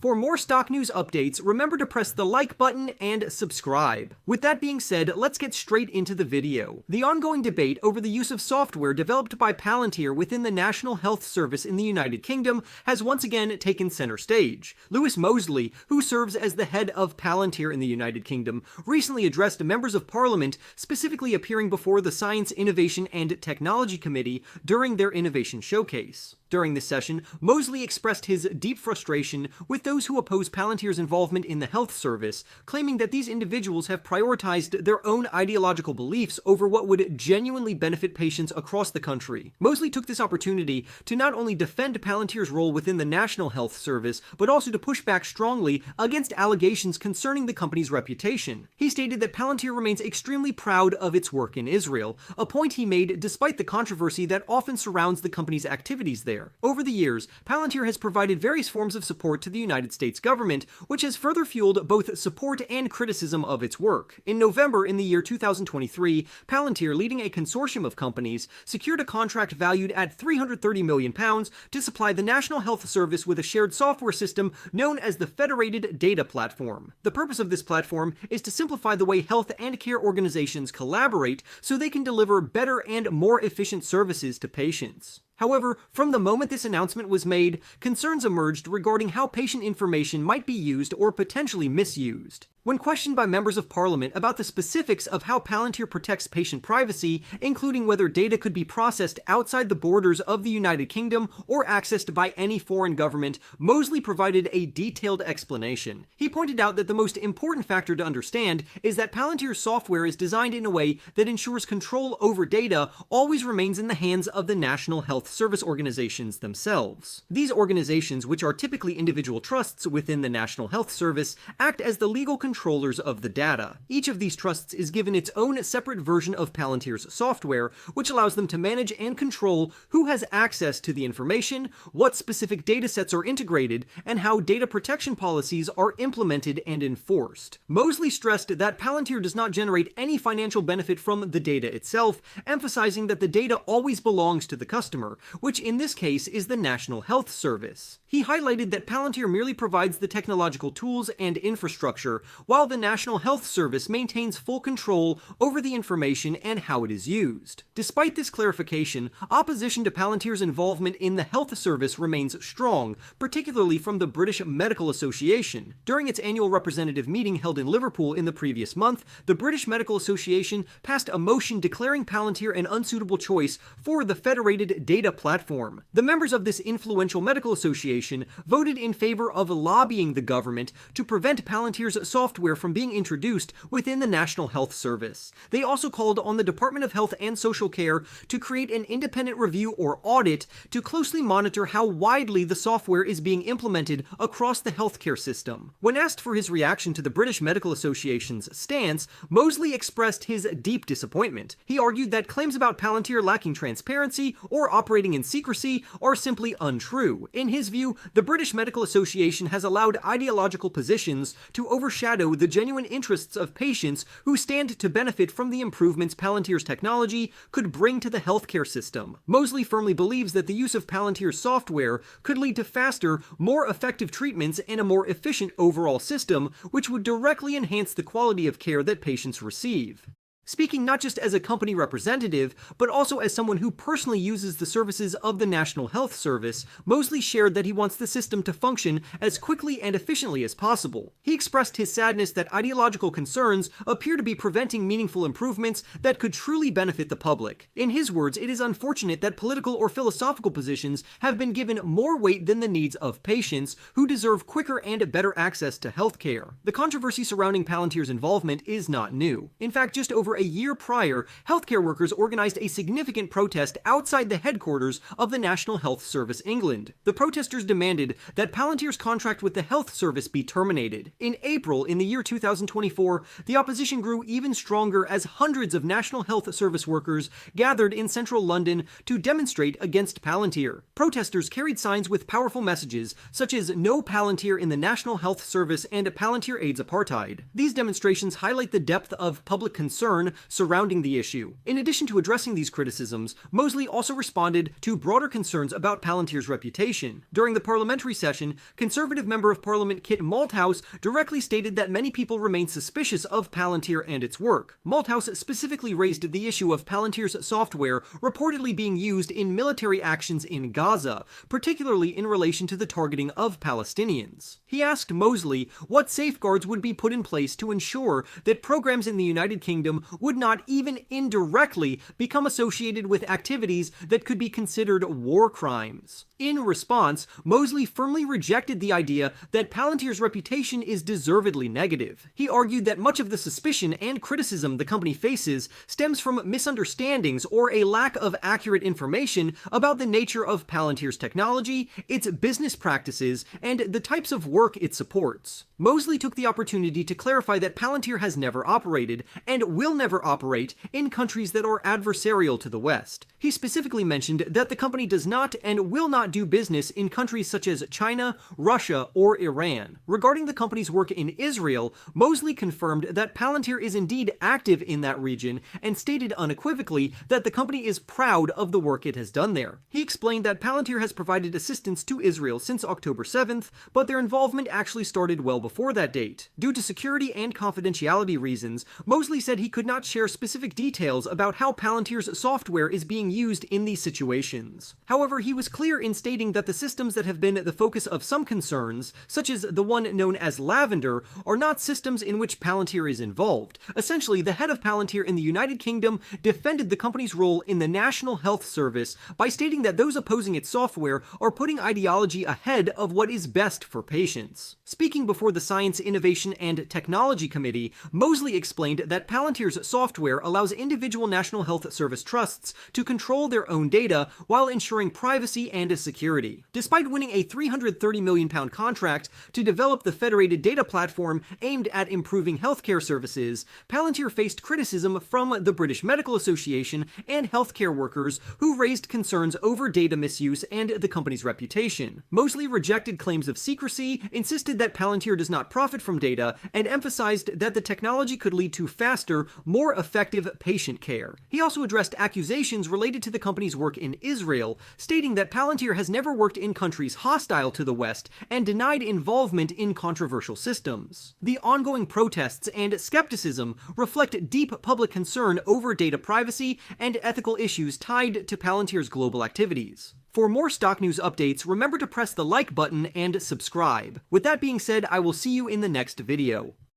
For more stock news updates, remember to press the like button and subscribe. With that being said, let's get straight into the video. The ongoing debate over the use of software developed by Palantir within the National Health Service in the United Kingdom has once again taken center stage. Mosley, who serves as the head of Palantir in the United Kingdom, recently addressed members of Parliament, specifically appearing before the Science, Innovation and Technology Committee during their innovation showcase. During this session, Mosley expressed his deep frustration with those who oppose Palantir's involvement in the health service, claiming that these individuals have prioritized their own ideological beliefs over what would genuinely benefit patients across the country. Mosley took this opportunity to not only defend Palantir's role within the National Health Service, but also to push back strongly against allegations concerning the company's reputation. He stated that Palantir remains extremely proud of its work in Israel, a point he made despite the controversy that often surrounds the company's activities there. Over the years, Palantir has provided various forms of support to the United States government, which has further fueled both support and criticism of its work. In November in the year 2023, Palantir, leading a consortium of companies, secured a contract valued at £330 million to supply the National Health Service with a shared software system known as the Federated Data Platform. The purpose of this platform is to simplify the way health and care organizations collaborate so they can deliver better and more efficient services to patients. However, from the moment this announcement was made, concerns emerged regarding how patient information might be used or potentially misused. When questioned by members of Parliament about the specifics of how Palantir protects patient privacy, including whether data could be processed outside the borders of the United Kingdom or accessed by any foreign government, Mosley provided a detailed explanation. He pointed out that the most important factor to understand is that Palantir's software is designed in a way that ensures control over data always remains in the hands of the National Health Service organizations themselves. These organizations, which are typically individual trusts within the National Health Service, act as the legal controllers of the data. Each of these trusts is given its own separate version of Palantir's software, which allows them to manage and control who has access to the information, what specific datasets are integrated, and how data protection policies are implemented and enforced. Mosley stressed that Palantir does not generate any financial benefit from the data itself, emphasizing that the data always belongs to the customer, which in this case is the National Health Service. He highlighted that Palantir merely provides the technological tools and infrastructure, while the National Health Service maintains full control over the information and how it is used. Despite this clarification, opposition to Palantir's involvement in the health service remains strong, particularly from the British Medical Association. During its annual representative meeting held in Liverpool in the previous month, the British Medical Association passed a motion declaring Palantir an unsuitable choice for the Federated Data Platform. The members of this influential medical association voted in favor of lobbying the government to prevent Palantir's software from being introduced within the National Health Service. They also called on the Department of Health and Social Care to create an independent review or audit to closely monitor how widely the software is being implemented across the healthcare system. When asked for his reaction to the British Medical Association's stance, Mosley expressed his deep disappointment. He argued that claims about Palantir lacking transparency or operating in secrecy are simply untrue. In his view, the British Medical Association has allowed ideological positions to overshadow the genuine interests of patients who stand to benefit from the improvements Palantir's technology could bring to the healthcare system. Mosley firmly believes that the use of Palantir's software could lead to faster, more effective treatments and a more efficient overall system, which would directly enhance the quality of care that patients receive. Speaking not just as a company representative, but also as someone who personally uses the services of the National Health Service, Mosley shared that he wants the system to function as quickly and efficiently as possible. He expressed his sadness that ideological concerns appear to be preventing meaningful improvements that could truly benefit the public. In his words, it is unfortunate that political or philosophical positions have been given more weight than the needs of patients who deserve quicker and better access to healthcare. The controversy surrounding Palantir's involvement is not new. In fact, just over a year prior, healthcare workers organized a significant protest outside the headquarters of the National Health Service England. The protesters demanded that Palantir's contract with the health service be terminated. In April, in the year 2024, the opposition grew even stronger as hundreds of National Health Service workers gathered in central London to demonstrate against Palantir. Protesters carried signs with powerful messages, such as "No Palantir in the National Health Service" and "Palantir aids apartheid." These demonstrations highlight the depth of public concern concern surrounding the issue. In addition to addressing these criticisms, Mosley also responded to broader concerns about Palantir's reputation. During the parliamentary session, Conservative Member of Parliament Kit Malthouse directly stated that many people remain suspicious of Palantir and its work. Malthouse specifically raised the issue of Palantir's software reportedly being used in military actions in Gaza, particularly in relation to the targeting of Palestinians. He asked Mosley what safeguards would be put in place to ensure that programs in the United Kingdom would not even indirectly become associated with activities that could be considered war crimes. In response, Mosley firmly rejected the idea that Palantir's reputation is deservedly negative. He argued that much of the suspicion and criticism the company faces stems from misunderstandings or a lack of accurate information about the nature of Palantir's technology, its business practices, and the types of work it supports. Mosley took the opportunity to clarify that Palantir has never operated, and will never operate, in countries that are adversarial to the West. He specifically mentioned that the company does not and will not do business in countries such as China, Russia, or Iran. Regarding the company's work in Israel, Mosley confirmed that Palantir is indeed active in that region and stated unequivocally that the company is proud of the work it has done there. He explained that Palantir has provided assistance to Israel since October 7th, but their involvement actually started well before that date. Due to security and confidentiality reasons, Mosley said he could not share specific details about how Palantir's software is being used in these situations. However, he was clear in stating that the systems that have been the focus of some concerns, such as the one known as Lavender, are not systems in which Palantir is involved. Essentially, the head of Palantir in the United Kingdom defended the company's role in the National Health Service by stating that those opposing its software are putting ideology ahead of what is best for patients. Speaking before the Science, Innovation, and Technology Committee, Mosley explained that Palantir's software allows individual National Health Service trusts to control their own data while ensuring privacy and security. Despite winning a £330 million contract to develop the federated data platform aimed at improving healthcare services, Palantir faced criticism from the British Medical Association and healthcare workers who raised concerns over data misuse and the company's reputation. Mosley rejected claims of secrecy, insisted that Palantir does not profit from data, and emphasized that the technology could lead to faster, more effective patient care. He also addressed accusations related to the company's work in Israel, stating that Palantir has never worked in countries hostile to the West and denied involvement in controversial systems. The ongoing protests and skepticism reflect deep public concern over data privacy and ethical issues tied to Palantir's global activities. For more stock news updates, remember to press the like button and subscribe. With that being said, I will see you in the next video.